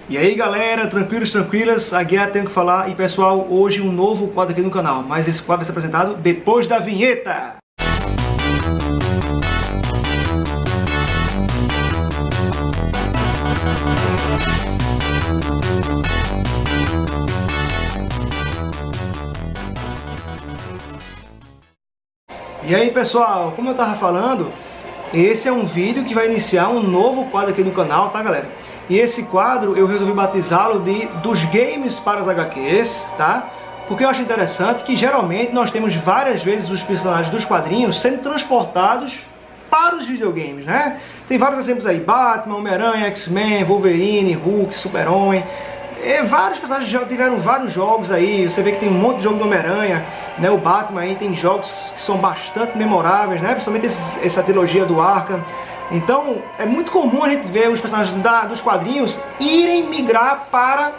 E aí galera, tranquilos, tranquilas, a Guia tem que falar. E pessoal, hoje um novo quadro aqui no canal, mas esse quadro vai ser apresentado depois da vinheta. E aí pessoal, como eu estava falando, esse é um vídeo que vai iniciar um novo quadro aqui no canal, tá galera? E esse quadro eu resolvi batizá-lo de dos games para os HQs, tá? Porque eu acho interessante que geralmente nós temos várias vezes os personagens dos quadrinhos sendo transportados para os videogames, né? Tem vários exemplos aí, Batman, Homem-Aranha, X-Men, Wolverine, Hulk, Super-Homem. Vários personagens já tiveram vários jogos aí, você vê que tem um monte de jogo do Homem-Aranha, né? O Batman aí tem jogos que são bastante memoráveis, né? Principalmente essa trilogia do Arkham. Então é muito comum a gente ver os personagens dos quadrinhos irem migrar para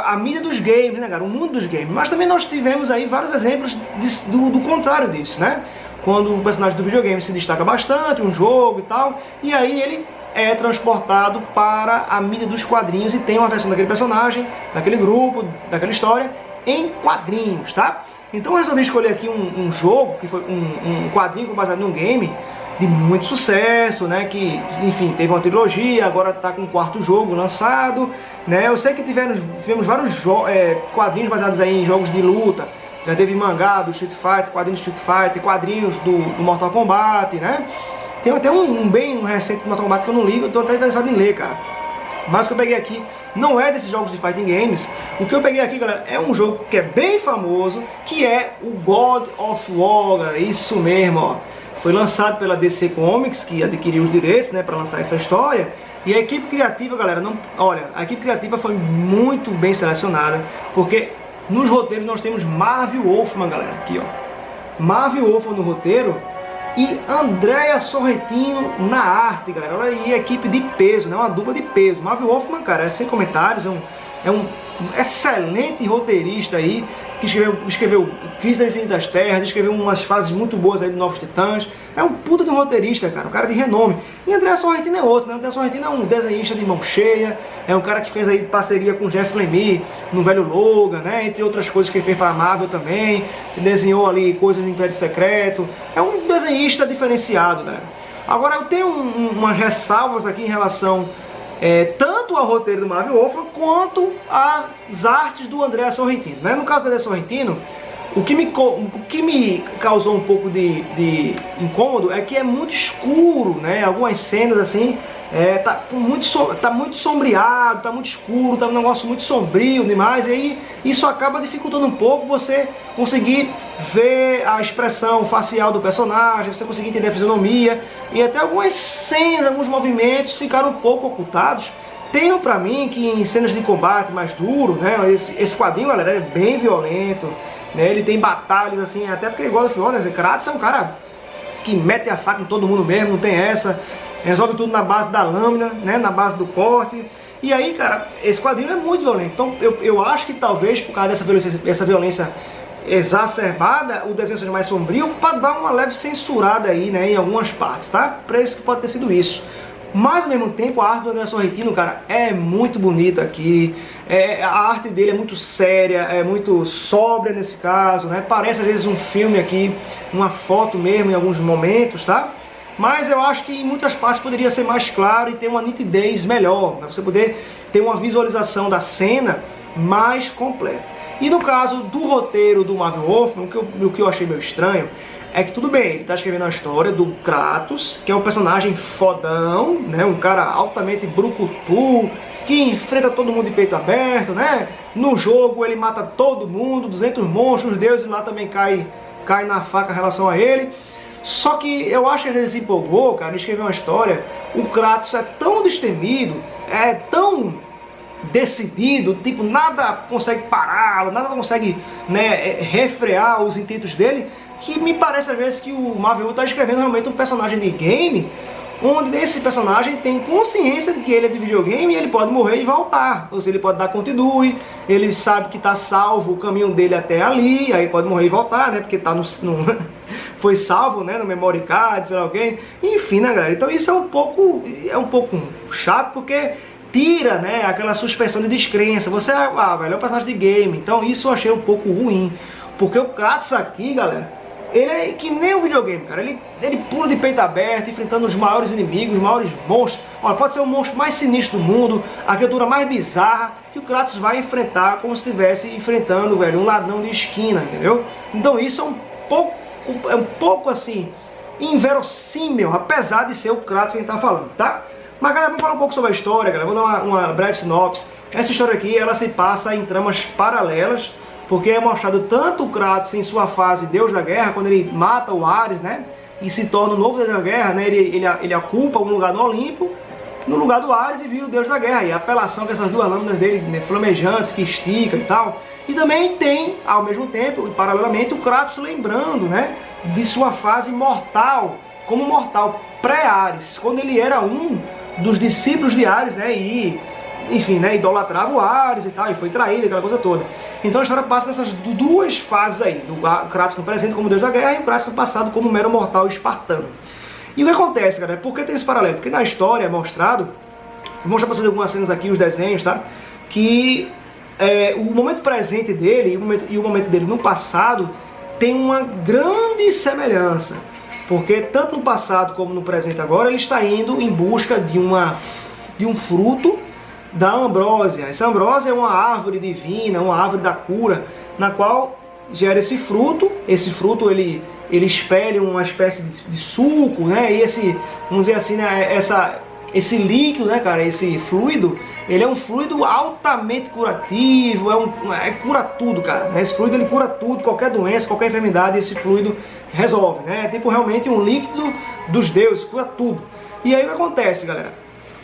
a mídia dos games, né, cara? O mundo dos games. Mas também nós tivemos aí vários exemplos do contrário disso, né? Quando o personagem do videogame se destaca bastante, um jogo e tal, e aí ele é transportado para a mídia dos quadrinhos e tem uma versão daquele personagem, daquele grupo, daquela história, em quadrinhos, tá? Então eu resolvi escolher aqui um jogo, que foi um quadrinho baseado num game, de muito sucesso, né? Que, enfim, teve uma trilogia, agora está com o quarto jogo lançado, né? Eu sei que tivemos vários quadrinhos baseados aí em jogos de luta. Já teve mangá do Street Fighter, quadrinhos do Street Fighter, quadrinhos do Mortal Kombat, né? Tem até um bem recente do Mortal Kombat que eu não ligo, eu tô até interessado em ler, cara. Mas o que eu peguei aqui não é desses jogos de fighting games. O que eu peguei aqui, galera, é um jogo que é bem famoso, que é o God of War, galera. Isso mesmo, ó. Foi lançado pela DC Comics, que adquiriu os direitos, né, para lançar essa história. E a equipe criativa, galera, a equipe criativa foi muito bem selecionada, porque nos roteiros nós temos Marvel Wolfman, galera, aqui, ó. Marvel Wolfman no roteiro e Andrea Sorrentino na arte, galera. Olha aí, equipe de peso, né, uma dupla de peso. Marvel Wolfman, cara, é sem comentários, é um excelente roteirista aí, que escreveu Crise da Infinitas Terras, escreveu umas fases muito boas aí do Novos Titãs. É um puta de um roteirista, cara, um cara de renome. E André Sorrentino é outro, né? André Sorrentino é um desenhista de mão cheia, é um cara que fez aí parceria com Jeff Lemire no Velho Logan, né? Entre outras coisas que ele fez para a Marvel também, desenhou ali coisas em Império Secreto. É um desenhista diferenciado, né? Agora eu tenho umas ressalvas aqui em relação tanto ao roteiro do Marvel Wolfman quanto às artes do André Sorrentino, né? No caso do André Sorrentino, o que me causou um pouco de incômodo é que é muito escuro, né? Algumas cenas assim, tá muito sombreado, tá muito escuro, tá um negócio muito sombrio demais, e aí isso acaba dificultando um pouco você conseguir ver a expressão facial do personagem, você conseguir entender a fisionomia, e até algumas cenas, alguns movimentos ficaram um pouco ocultados. Tenho pra mim que em cenas de combate mais duro, né? Esse quadrinho, galera, é bem violento, né? Ele tem batalhas assim, até porque igual do né? Kratos é um cara que mete a faca em todo mundo mesmo, não tem essa. Resolve tudo na base da lâmina, né? Na base do corte. E aí, cara, esse quadrinho é muito violento. Então eu acho que talvez por causa dessa violência exacerbada, o desenho seja mais sombrio, para dar uma leve censurada aí, né? Em algumas partes, tá? Para isso que pode ter sido isso. Mas ao mesmo tempo a arte do André Sorrentino, cara, é muito bonita aqui. A arte dele é muito séria, é muito sóbria nesse caso, né? Parece às vezes um filme aqui, uma foto mesmo em alguns momentos, tá? Mas eu acho que em muitas partes poderia ser mais claro e ter uma nitidez melhor, para você poder ter uma visualização da cena mais completa. E no caso do roteiro do Marvel Wolfman, o que eu achei meio estranho é que tudo bem, ele está escrevendo a história do Kratos, que é um personagem fodão, né? Um cara altamente brucutu, que enfrenta todo mundo de peito aberto, né? No jogo ele mata todo mundo, 200 monstros, os deuses lá também cai na faca em relação a ele. Só que eu acho que ele se empolgou, cara, em escrever uma história. O Kratos é tão destemido, é tão decidido, tipo, nada consegue pará-lo, nada consegue, né, refrear os intentos dele, que me parece às vezes que o Marvel está escrevendo realmente um personagem de game, onde esse personagem tem consciência de que ele é de videogame e ele pode morrer e voltar, ou seja, ele pode dar continue, ele sabe que está salvo o caminho dele até ali, aí pode morrer e voltar, né, porque está foi salvo, né, no memory card, sei lá, alguém, enfim, né, galera. Então isso é um pouco chato, porque tira, né, aquela suspensão de descrença. Você, velho, é um personagem de game, então isso eu achei um pouco ruim. Porque o Kratos aqui, galera, ele é que nem um videogame, cara. Ele pula de peito aberto, enfrentando os maiores inimigos, os maiores monstros. Olha, pode ser o monstro mais sinistro do mundo, a criatura mais bizarra, que o Kratos vai enfrentar como se estivesse enfrentando, velho, um ladrão de esquina, entendeu? Então isso é um pouco assim, inverossímil, apesar de ser o Kratos que a gente tá falando, tá? Mas, galera, vamos falar um pouco sobre a história, galera. Vou dar uma breve sinopse. Essa história aqui, ela se passa em tramas paralelas, porque é mostrado tanto o Kratos em sua fase Deus da Guerra, quando ele mata o Ares, né, e se torna o novo Deus da Guerra, né, ele ocupa um lugar no Olimpo, no lugar do Ares, e vira o Deus da Guerra. E a apelação com essas duas lâminas dele, né, flamejantes, que estica e tal. E também tem, ao mesmo tempo, e paralelamente, o Kratos lembrando, né, de sua fase mortal, como mortal pré-Ares, quando ele era um dos discípulos de Ares, né, e enfim, né, idolatrava o Ares e tal, e foi traído, aquela coisa toda. Então a história passa nessas duas fases aí, do Kratos no presente como Deus da Guerra e o Kratos no passado como mero mortal espartano. E o que acontece, galera? Por que tem esse paralelo? Porque na história é mostrado, vou mostrar pra vocês algumas cenas aqui, os desenhos, tá? Que o momento presente dele e o momento dele no passado tem uma grande semelhança. Porque tanto no passado como no presente agora, ele está indo em busca de um fruto da ambrósia. Essa ambrósia é uma árvore divina, uma árvore da cura, na qual gera esse fruto. Esse fruto ele espelha uma espécie de suco, né? E esse, vamos dizer assim, né, esse líquido, né, cara, esse fluido, ele é um fluido altamente curativo, cura tudo, cara. Esse fluido ele cura tudo, qualquer doença, qualquer enfermidade, esse fluido resolve, né? É tipo realmente um líquido dos deuses, cura tudo. E aí o que acontece, galera?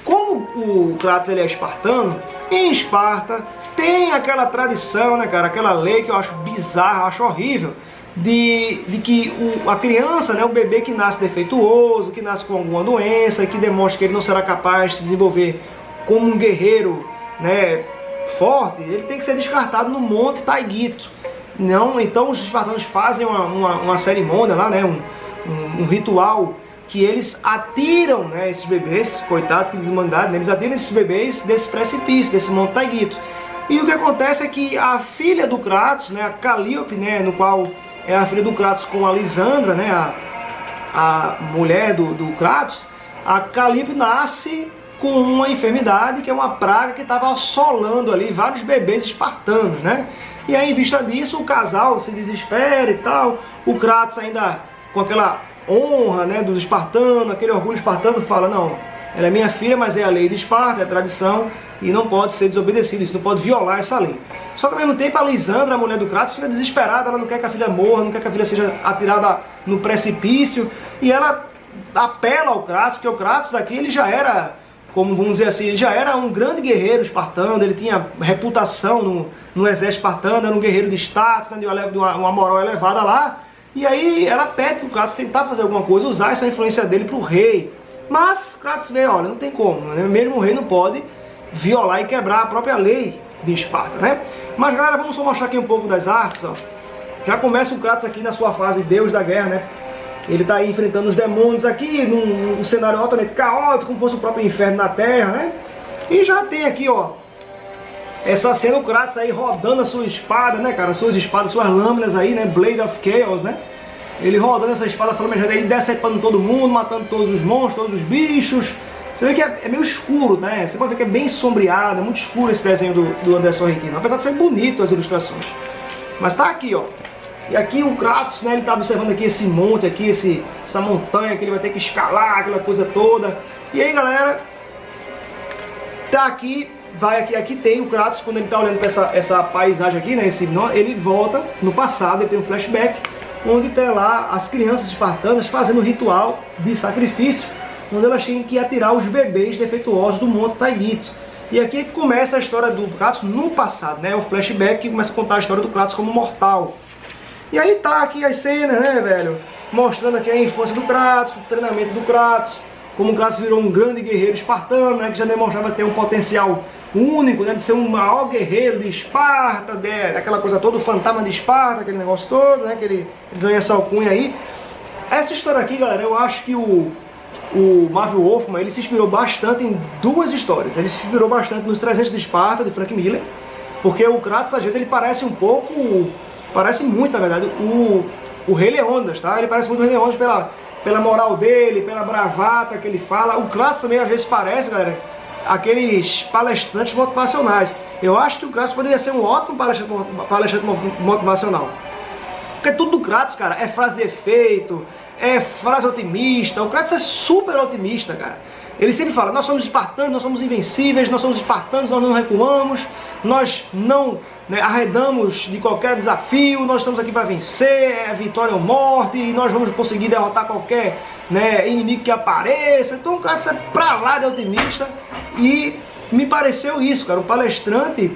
Como o Kratos ele é espartano, em Esparta tem aquela tradição, né, cara, aquela lei que eu acho bizarra, eu acho horrível, de que a criança, né, o bebê que nasce defeituoso, que nasce com alguma doença, que demonstra que ele não será capaz de se desenvolver como um guerreiro, né, forte, ele tem que ser descartado no Monte Taigito. Não, então os espartanos fazem uma cerimônia lá, né, um ritual, que eles atiram, né, esses bebês, coitados, que desmandados, né, eles atiram esses bebês desse precipício, desse Monte Taigito. E o que acontece é que a filha do Kratos, né, a Calíope, né, no qual é a filha do Kratos com a Lisandra, né, a mulher do Kratos, a Calíope nasce com uma enfermidade, que é uma praga que estava assolando ali vários bebês espartanos, né? E aí, em vista disso, o casal se desespera e tal, o Kratos ainda com aquela honra, né, dos espartanos, aquele orgulho espartano, fala, não, ela é minha filha, mas é a lei de Esparta, é a tradição, e não pode ser desobedecido, isso não pode violar essa lei. Só que ao mesmo tempo a Lisandra, a mulher do Kratos, fica desesperada, ela não quer que a filha morra, não quer que a filha seja atirada no precipício, e ela apela ao Kratos, porque o Kratos aqui ele já era, como vamos dizer assim, ele já era um grande guerreiro espartano, ele tinha reputação no exército espartano, era um guerreiro de status, né, de uma moral elevada lá. E aí ela pede para o Kratos tentar fazer alguma coisa, usar essa influência dele para o rei. Mas Kratos vê, olha, não tem como, né? Mesmo o rei não pode violar e quebrar a própria lei de Esparta, né? Mas galera, vamos só mostrar aqui um pouco das artes, ó. Já começa o Kratos aqui na sua fase Deus da Guerra, né? Ele está aí enfrentando os demônios aqui, num cenário altamente caótico, como fosse o próprio inferno na Terra, né? E já tem aqui, ó, essa cena, o Kratos aí rodando a sua espada, né, cara? Suas espadas, suas lâminas aí, né? Blade of Chaos, né? Ele rodando essa espada flamejante aí, decepando todo mundo, matando todos os monstros, todos os bichos. Você vê que é meio escuro, né? Você pode ver que é bem sombreado, é muito escuro esse desenho do André Sorrentino. Apesar de ser bonito as ilustrações. Mas tá aqui, ó. E aqui o Kratos, né? Ele tá observando aqui esse monte aqui, essa montanha que ele vai ter que escalar, aquela coisa toda. E aí, galera, tá aqui... Aqui tem o Kratos, quando ele está olhando para essa paisagem aqui, né, ele volta no passado, ele tem um flashback, onde tem lá as crianças espartanas fazendo um ritual de sacrifício, onde elas têm que atirar os bebês defeituosos do Monte Taigito. E aqui começa a história do Kratos no passado, né, o flashback que começa a contar a história do Kratos como mortal. E aí tá aqui as cenas, né, velho, mostrando aqui a infância do Kratos, o treinamento do Kratos, como o Kratos virou um grande guerreiro espartano, né, que já demonstrava ter um potencial único, né, de ser um maior guerreiro de Esparta, aquela coisa toda, o fantasma de Esparta, aquele negócio todo, né, que ele ganha essa alcunha aí. Essa história aqui, galera, eu acho que o o Marvel Wolfman, ele se inspirou bastante em duas histórias. Ele se inspirou bastante nos 300 de Esparta, de Frank Miller, porque o Kratos, às vezes, ele parece um pouco, parece muito, na verdade, o Rei Leônidas, tá? Ele parece muito o Rei Leônidas pela moral dele, pela bravata que ele fala. O Kratos também, às vezes, parece, galera, aqueles palestrantes motivacionais. Eu acho que o Kratos poderia ser um ótimo palestrante motivacional. Porque tudo do Kratos, cara, é frase de efeito, é frase otimista. O Kratos é super otimista, cara. Ele sempre fala, nós somos espartanos, nós somos invencíveis, nós somos espartanos, nós não recuamos, nós não arredamos de qualquer desafio, nós estamos aqui para vencer, é vitória ou morte, e nós vamos conseguir derrotar qualquer inimigo que apareça. Então o Kratos é pra lá de otimista, e me pareceu isso, cara, um palestrante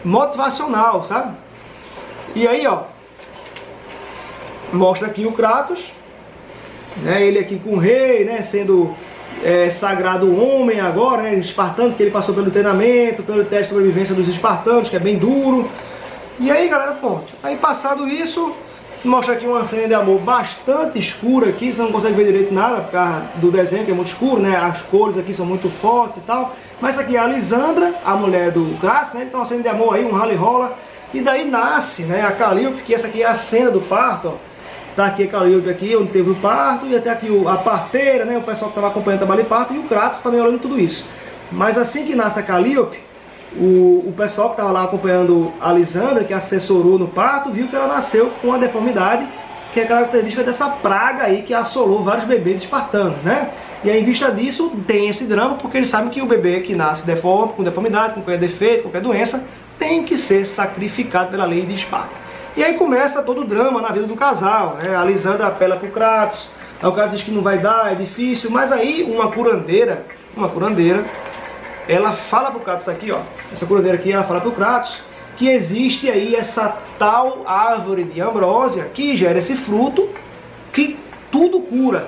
motivacional, sabe? E aí, ó, mostra aqui o Kratos, ele aqui com o rei, sendo sagrado homem agora, espartano, que ele passou pelo treinamento, pelo teste de sobrevivência dos espartanos, que é bem duro. E aí, galera, ponto. Aí, passado isso, mostra aqui uma cena de amor bastante escura aqui, você não consegue ver direito nada por causa do desenho, que é muito escuro, as cores aqui são muito fortes e tal. Mas essa aqui é a Lisandra, a mulher do Kratos, então uma cena de amor aí, um rally rola. E daí nasce, a Calíope, que essa aqui é a cena do parto, ó. Tá aqui a Calíope aqui, onde teve o parto, e até aqui a parteira, o pessoal que estava acompanhando o trabalho de parto, e o Kratos também olhando tudo isso. Mas assim que nasce a Calíope, o pessoal que estava lá acompanhando a Lisandra, que assessorou no parto, viu que ela nasceu com uma deformidade, que é característica dessa praga aí que assolou vários bebês espartanos, E aí, em vista disso, tem esse drama, porque eles sabem que o bebê que nasce deforme, com deformidade, com qualquer defeito, qualquer doença, tem que ser sacrificado pela lei de Esparta. E aí começa todo o drama na vida do casal, A Lisandra apela para o Kratos, aí o Kratos diz que não vai dar, é difícil, mas aí uma curandeira, ela fala para o Kratos aqui, ó, essa curandeira aqui, ela fala para o Kratos que existe aí essa tal árvore de ambrósia que gera esse fruto que tudo cura.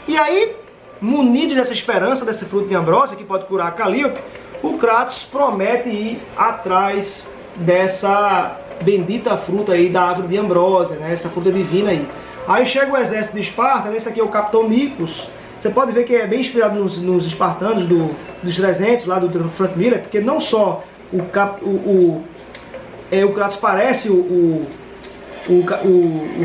E aí, munido dessa esperança desse fruto de ambrósia que pode curar a Calíope, o Kratos promete ir atrás dessa bendita fruta aí da árvore de ambrósia, essa fruta divina aí. Aí chega o exército de Esparta, esse aqui é o Capitão Nikos. Você pode ver que é bem inspirado nos espartanos dos 300, lá do Frank Miller, porque não só o Kratos parece o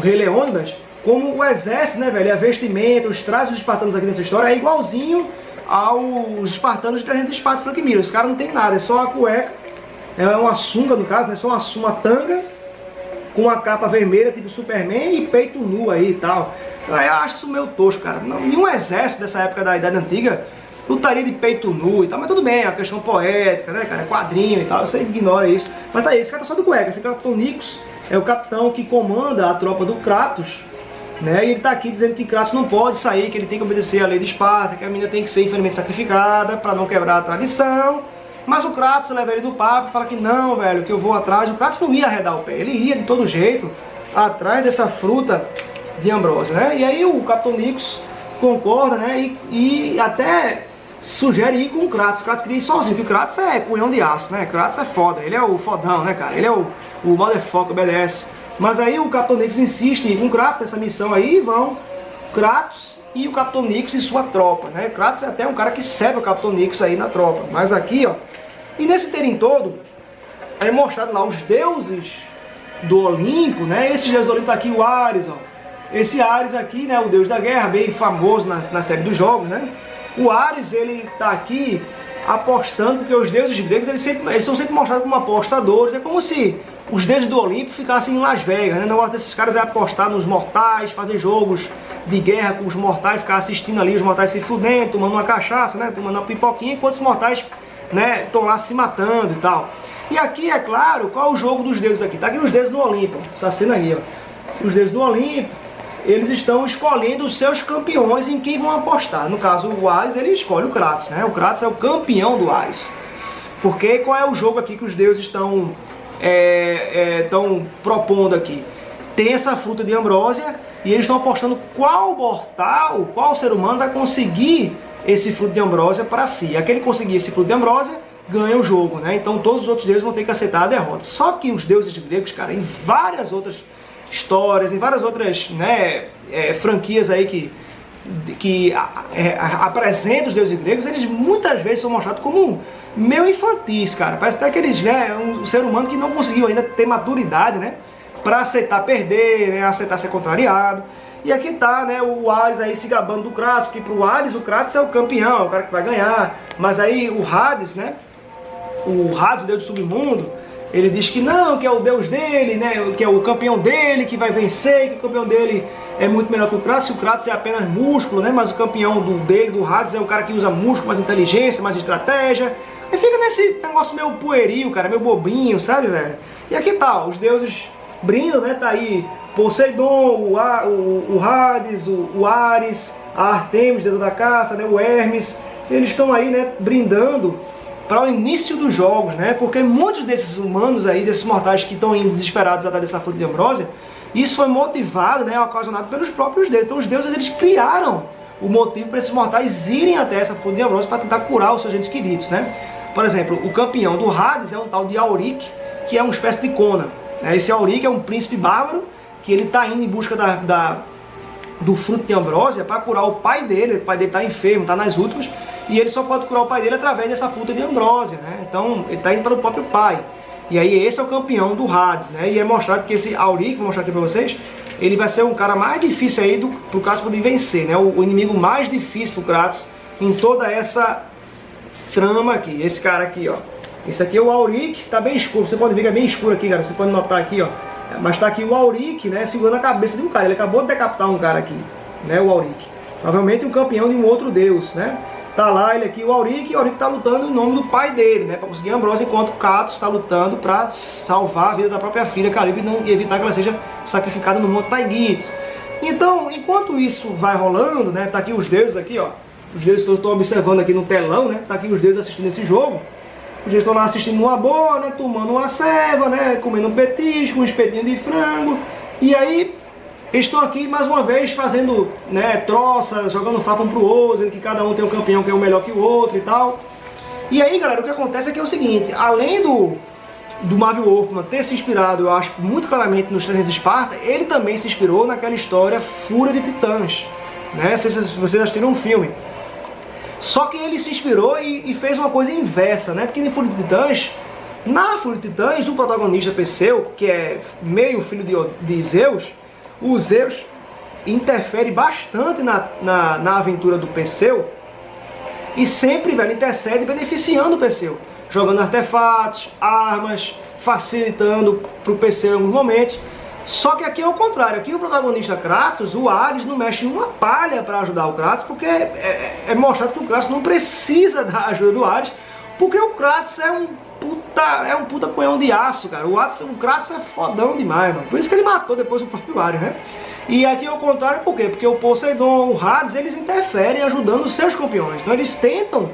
Rei Leônidas, como o exército, velho, a vestimenta, os trajes dos espartanos aqui nessa história é igualzinho aos espartanos de 300 de Esparta, Frank Miller. Os caras não tem nada, é só a cueca, é uma sunga no caso, só uma tanga com uma capa vermelha tipo Superman e peito nu aí e tal. Eu acho isso meio tosco, cara. Nenhum exército dessa época da Idade Antiga lutaria de peito nu e tal, mas tudo bem, é uma questão poética, cara, é quadrinho e tal, você ignora isso. Mas tá aí, esse cara tá só do cueca, esse Capitão Nikos é o capitão que comanda a tropa do Kratos, E ele tá aqui dizendo que Kratos não pode sair, que ele tem que obedecer à lei de Esparta, que a menina tem que ser infelizmente sacrificada para não quebrar a tradição. Mas o Kratos leva ele do papo e fala que não, velho, que eu vou atrás. O Kratos não ia arredar o pé, ele ia de todo jeito atrás dessa fruta de ambrósia, E aí o Capitão Nikos concorda, e até sugere ir com o Kratos. O Kratos queria ir sozinho, porque o Kratos é cunhão de aço, Kratos é foda, ele é o fodão, cara, ele é o motherfucker, obedece. Mas aí o Capitão Nikos insiste em ir com o Kratos nessa missão aí, e vão Kratos e o Capitão Nikos e sua tropa, Kratos é até um cara que serve o Capitão Nikos aí na tropa. Mas aqui, ó, e nesse terim todo, é mostrado lá os deuses do Olimpo, Esses deuses do Olimpo tá aqui, o Ares, ó. Esse Ares aqui, o deus da guerra, bem famoso na série dos jogos, O Ares, ele tá aqui apostando, porque os deuses gregos, eles são sempre mostrados como apostadores. É como se os deuses do Olimpo ficassem em Las Vegas, O negócio desses caras é apostar nos mortais, fazer jogos de guerra com os mortais, ficar assistindo ali os mortais se fudendo, tomando uma cachaça, tomando uma pipoquinha, enquanto os mortais, estão lá se matando e tal. E aqui, é claro, qual é o jogo dos deuses aqui? Tá aqui os deuses do Olimpo, essa cena aqui, ó. Os deuses do Olimpo, eles estão escolhendo os seus campeões em quem vão apostar. No caso, o Ares, ele escolhe o Kratos, O Kratos é o campeão do Ares. Porque qual é o jogo aqui que os deuses estão propondo aqui? Tem essa fruta de ambrósia e eles estão apostando qual mortal, qual ser humano vai conseguir esse fruto de ambrósia para si. Aquele que conseguir esse fruto de ambrósia ganha o jogo, Então todos os outros deuses vão ter que aceitar a derrota. Só que os deuses gregos, cara, em várias outras histórias, em várias outras franquias aí que apresentam os deuses gregos, eles muitas vezes são mostrados como meio infantis, cara. Parece até que eles, né, um ser humano que não conseguiu ainda ter maturidade, né, para aceitar perder, né, aceitar ser contrariado. E aqui tá, né, o Ares aí se gabando do Kratos, porque pro Ares o Kratos é o campeão, é o cara que vai ganhar. Mas aí o Hades, né, o Hades, o deus do submundo, ele diz que não, que é o deus dele, né, que é o campeão dele que vai vencer, que o campeão dele é muito melhor que o Kratos é apenas músculo, né, mas o campeão do Hades é o cara que usa músculo, mais inteligência, mais estratégia. E fica nesse negócio meio pueril, cara, meio bobinho, sabe, velho? E aqui tá, os deuses brindam, né, tá aí Poseidon, o Hades, o Ares, a Artemis, deusa da caça, né, o Hermes, eles estão aí, né, brindando para o início dos jogos, né, porque muitos desses humanos aí, desses mortais que estão indo desesperados atrás dessa fruta de ambrósia, isso foi motivado, né, ocasionado pelos próprios deuses. Então os deuses, eles criaram o motivo para esses mortais irem até essa fruta de ambrósia para tentar curar os seus entes queridos, né. Por exemplo, o campeão do Hades é um tal de Auric, que é uma espécie de Conan, né. Esse Auric é um príncipe bárbaro, que ele está indo em busca do fruto de ambrósia para curar o pai dele. O pai dele está enfermo, está nas últimas, e ele só pode curar o pai dele através dessa fruta de ambrósia, né? Então ele está indo para o próprio pai. E aí esse é o campeão do Hades, né? E é mostrado que esse Auric, vou mostrar aqui para vocês, ele vai ser um cara mais difícil aí para o Kratos poder vencer, né? O inimigo mais difícil para o Kratos em toda essa trama aqui. Esse cara aqui, ó. Esse aqui é o Auric, está bem escuro. Você pode ver que é bem escuro aqui, cara. Você pode notar aqui, ó. Mas está aqui o Auric, né, segurando a cabeça de um cara. Ele acabou de decapitar um cara aqui, né, o Auric. Provavelmente um campeão de um outro deus, né. Tá lá ele aqui, o Auric, e o Auric está lutando em nome do pai dele, né, para conseguir a ambrósia, enquanto Kratos está lutando para salvar a vida da própria filha Calliope e evitar que ela seja sacrificada no Monte Taigito. Então, enquanto isso vai rolando, né, tá aqui os deuses aqui, ó. Os deuses todos estão observando aqui no telão, né, tá aqui os deuses assistindo esse jogo. Eles estão lá assistindo uma boa, né, tomando uma ceva, né, comendo um petisco, um espetinho de frango. E aí, eles estão aqui mais uma vez fazendo, né, troça, jogando fraco um pro outro, dizendo que cada um tem um campeão que é um melhor que o outro e tal. E aí, galera, o que acontece é que é o seguinte, além do Marvel Wolfman ter se inspirado, eu acho, muito claramente nos 300 de Esparta, ele também se inspirou naquela história Fúria de Titãs, né, se vocês assistiram um filme. Só que ele se inspirou e fez uma coisa inversa, né? Porque em Fúria de Titãs, na Fúria de Titãs, o protagonista Perseu, que é meio filho de Zeus, o Zeus interfere bastante na aventura do Perseu e sempre, velho, intercede beneficiando o Perseu, jogando artefatos, armas, facilitando para o Perseu em alguns momentos. Só que aqui é o contrário, aqui o protagonista Kratos, o Ares, não mexe uma palha para ajudar o Kratos, porque é mostrado que o Kratos não precisa da ajuda do Ares, porque o Kratos é um puta punhão de aço, cara. O Kratos é fodão demais, mano. Por isso que ele matou depois o próprio Ares, né? E aqui é o contrário, por quê? Porque o Poseidon, o Hades, eles interferem ajudando os seus campeões. Então eles tentam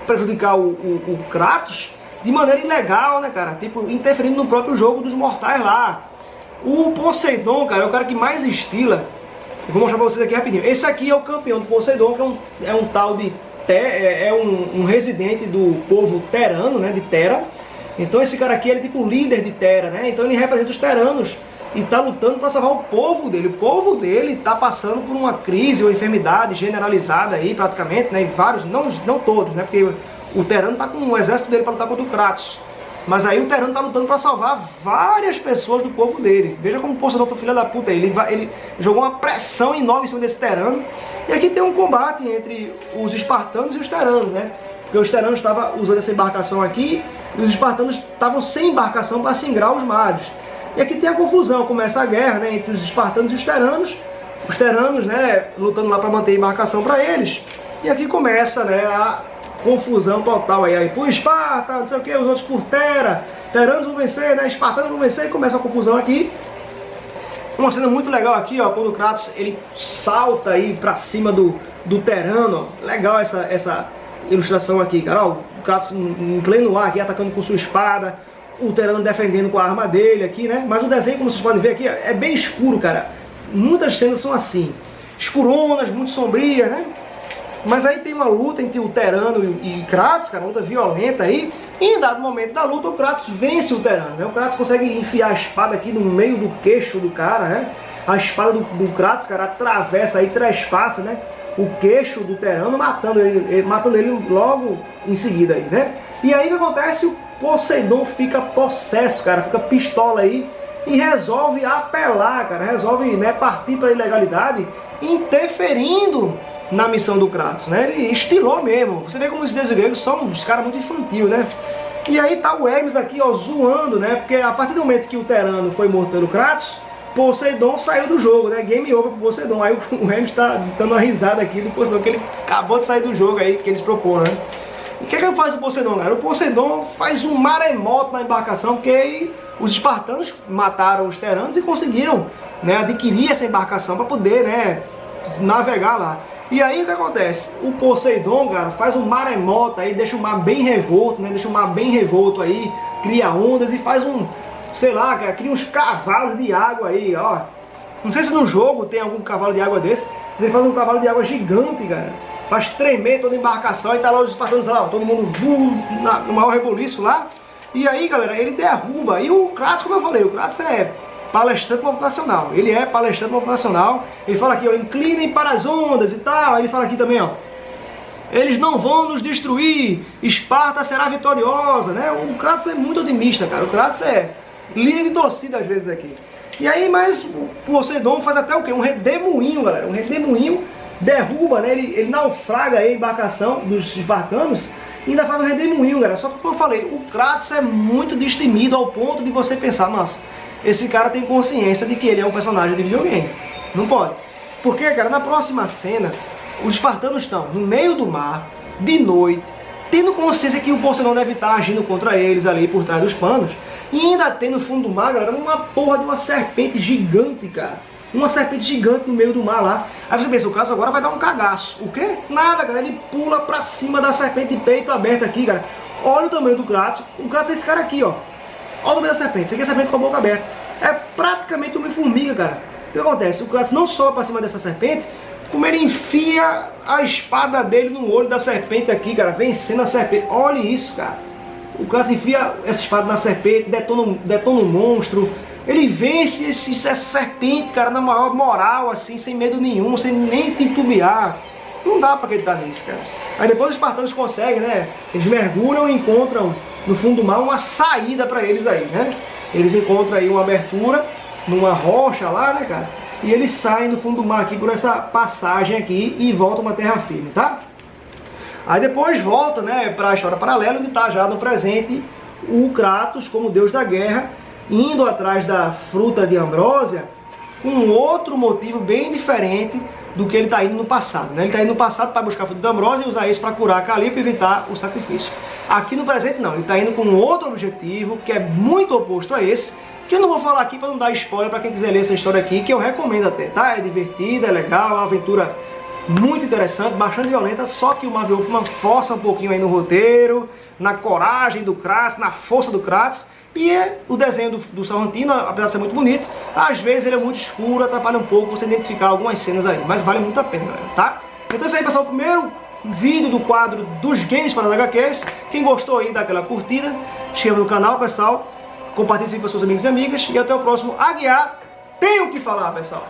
prejudicar o Kratos de maneira ilegal, né, cara? Tipo, interferindo no próprio jogo dos mortais lá. O Poseidon, cara, é o cara que mais estila. Eu vou mostrar pra vocês aqui rapidinho. Esse aqui é o campeão do Poseidon, que é um tal de... um residente do povo terano, né, de Terra. Então esse cara aqui, ele é tipo líder de Terra, né? Então ele representa os teranos e tá lutando para salvar o povo dele. O povo dele tá passando por uma crise ou enfermidade generalizada aí, praticamente, né? E vários, não todos, né? Porque o terano tá com o exército dele para lutar contra o Kratos. Mas aí o Terano está lutando para salvar várias pessoas do povo dele. Veja como o Poseidon foi filho da puta. Ele jogou uma pressão enorme em cima desse Terano. E aqui tem um combate entre os espartanos e os teranos, né? Porque os teranos estavam usando essa embarcação aqui e os espartanos estavam sem embarcação para singrar os mares. E aqui tem a confusão, começa a guerra, né, entre os espartanos e os teranos. Os teranos, né, lutando lá para manter a embarcação para eles. E aqui começa, né, a confusão total aí por Esparta, não sei o que, os outros por Terra, teranos vão vencer, né, espartanos vão vencer, e começa a confusão aqui. Uma cena muito legal aqui, ó, quando o Kratos ele salta aí pra cima do terano, ó. Legal essa ilustração aqui, cara, ó, o Kratos em pleno ar aqui, atacando com sua espada, o terano defendendo com a arma dele aqui, né, mas o desenho, como vocês podem ver aqui, é bem escuro, cara, muitas cenas são assim, escuronas, muito sombrias, né. Mas aí tem uma luta entre o Terano e Kratos, cara, uma luta violenta aí. E em dado momento da luta, o Kratos vence o Terano, né? O Kratos consegue enfiar a espada aqui no meio do queixo do cara, né? A espada do Kratos, cara, atravessa aí, trespassa, né, o queixo do Terano, matando ele logo em seguida aí, né? E aí o que acontece? O Poseidon fica possesso, cara, fica pistola aí e resolve apelar, cara, resolve, né, partir para a ilegalidade, interferindo na missão do Kratos, né? Ele estilou mesmo. Você vê como os deuses gregos são uns caras muito infantil, né? E aí tá o Hermes aqui, ó, zoando, né? Porque a partir do momento que o Terano foi morto pelo Kratos, Poseidon saiu do jogo, né? Game over pro Poseidon. Aí o Hermes tá dando uma risada aqui do Poseidon, que ele acabou de sair do jogo aí, que eles proporam, né? E o que faz o Poseidon, cara? O Poseidon faz um maremoto na embarcação, porque aí os espartanos mataram os teranos e conseguiram, né, adquirir essa embarcação para poder, né, navegar lá. E aí o que acontece? O Poseidon, cara, faz um maremoto aí, deixa o mar bem revolto, né? Deixa o mar bem revolto aí, cria ondas e faz um, sei lá, cara, cria uns cavalos de água aí, ó. Não sei se no jogo tem algum cavalo de água desse, mas ele faz um cavalo de água gigante, cara. Faz tremer toda a embarcação e tá lá os espartanos lá, ó, todo mundo no maior rebuliço lá. E aí, galera, ele derruba. E o Kratos, como eu falei, o Kratos é palestrante motivacional. Ele é palestrante motivacional. Ele fala aqui, ó, inclinem para as ondas e tal. Aí ele fala aqui também, ó, eles não vão nos destruir, Esparta será vitoriosa, né? O Kratos é muito otimista, cara. O Kratos é líder de torcida às vezes aqui. E aí, mas o Poseidon faz até o quê? Um redemoinho, galera. Um redemoinho, derruba, né? Ele naufraga aí a embarcação dos espartanos e ainda faz um redemoinho, galera. Só que, como eu falei, o Kratos é muito destemido ao ponto de você pensar, nossa, esse cara tem consciência de que ele é um personagem de videogame. Não pode. Porque, cara, na próxima cena, os espartanos estão no meio do mar, de noite, tendo consciência que o Poseidon deve estar agindo contra eles ali por trás dos panos, e ainda tem no fundo do mar, galera, uma porra de uma serpente gigante, cara. Uma serpente gigante no meio do mar lá. Aí você pensa, o Kratos agora vai dar um cagaço. O quê? Nada, cara. Ele pula pra cima da serpente de peito aberto aqui, cara. Olha o tamanho do Kratos. O Kratos é esse cara aqui, ó. Olha o tamanho da serpente. Isso aqui é a serpente com a boca aberta. É praticamente uma formiga, cara. O que acontece? O Kratos não sobe pra cima dessa serpente, como ele enfia a espada dele no olho da serpente aqui, cara. Vencendo a serpente. Olha isso, cara. O Kratos enfia essa espada na serpente, detona um monstro. Ele vence essa serpente, cara, na maior moral, assim, sem medo nenhum, sem nem titubear. Não dá pra acreditar nisso, cara. Aí depois os espartanos conseguem, né? Eles mergulham e encontram no fundo do mar uma saída pra eles aí, né? Eles encontram aí uma abertura numa rocha lá, né, cara? E eles saem do fundo do mar aqui por essa passagem aqui e voltam pra terra firme, tá? Aí depois volta, né, pra história paralela, onde tá já no presente o Kratos como deus da guerra, indo atrás da fruta de Ambrósia, com outro motivo bem diferente do que ele está indo no passado, né? Ele está indo no passado para buscar a fruta de Ambrósia e usar isso para curar Calipo e evitar o sacrifício. Aqui no presente não, ele está indo com outro objetivo, que é muito oposto a esse, que eu não vou falar aqui para não dar spoiler para quem quiser ler essa história aqui, que eu recomendo até, tá? É divertida, é legal, é uma aventura muito interessante, bastante violenta, só que o Marvel Wolfman força um pouquinho aí no roteiro, na coragem do Kratos, na força do Kratos. E o desenho do Sarrantino, apesar de ser muito bonito, às vezes ele é muito escuro, atrapalha um pouco você identificar algumas cenas aí, mas vale muito a pena, galera, tá? Então é isso aí, pessoal, o primeiro vídeo do quadro dos games para as HQs. Quem gostou aí, dá aquela curtida, se inscreva no canal, pessoal, compartilhe isso com seus amigos e amigas, e até o próximo Aguiar Tem o que Falar, pessoal!